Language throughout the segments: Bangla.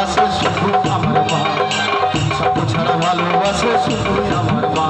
ভালোবাসে শুধু আমার মা, স্বার্থ ছাড়া ভালোবাসে শুধু আমার মা।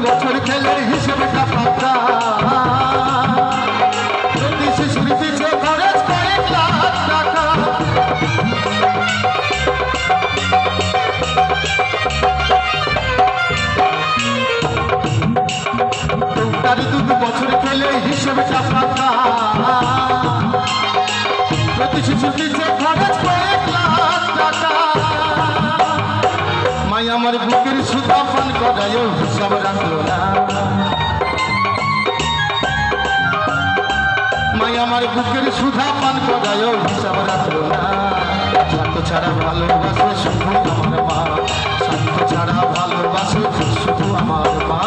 বছর খেলে হিসেবটা পাতা, প্রতি শিশুর পিছে খরচ কয়েক লাখ টাকা। তার 2 বছর খেলে হিসেবটা পাতা, প্রতি শিশুর পিছে খরচ কয়েক লাখ টাকা। মাই আমার বুকের সুতা পান করায় হিসাব রাখলো না, মাই আমার বুকের সুধা পান করায় হিসাব রাখলো না। স্বার্থ ছাড়া ভালোবাসে শুধু আমার মা, স্বার্থ ছাড়া ভালোবাসে শুধু আমার মা।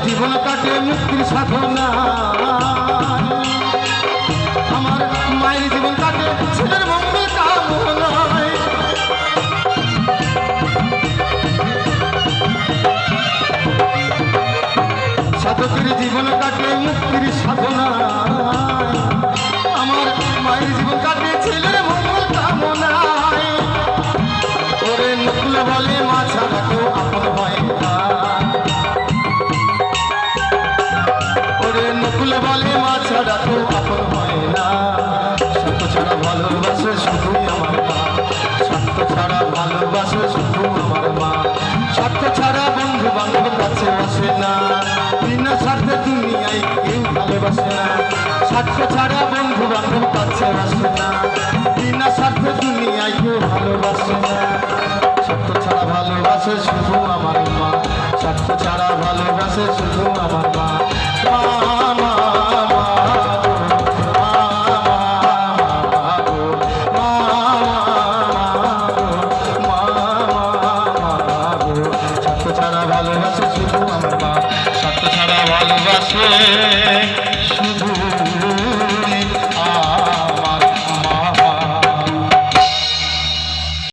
জীবন কাটে মুক্তির সাধনা, আমার মায়ের জীবন কাটে ছেলের মঙ্গল কামনায়। সাধকের জীবন কাটে মুক্তির সাধনা, আমার মায়ের জীবন কাটে ছেলের মঙ্গল কামনায়। ওরে নকুল বলে মা ছাড়া কেউ আপন হয় না, নকুল বলে মা ছাড়া তো আপন হয় না। স্বার্থ ছাড়া ভালোবাসে শুধু আমার মা, স্বার্থ ছাড়া ভালোবাসে শুধু আমার মা। স্বার্থ ছাড়া বন্ধু বান্ধব কাছে আসে না, বিনা স্বার্থে দুনিয়ায় কেউ ভালোবাসে না। স্বার্থ ছাড়া বন্ধু বান্ধব কাছে আসে না, বিনা স্বার্থে দুনিয়ায় কেউ ভালোবাসে না। স্বার্থ ছাড়া ভালোবাসে শুধু আমার মা, স্বার্থ ছাড়া ভালোবাসে শুধু আমার মা। স্বার্থ ছাড়া ভালোবাসে শুধু আমার মা, স্বার্থ ছাড়া ভালোবাসে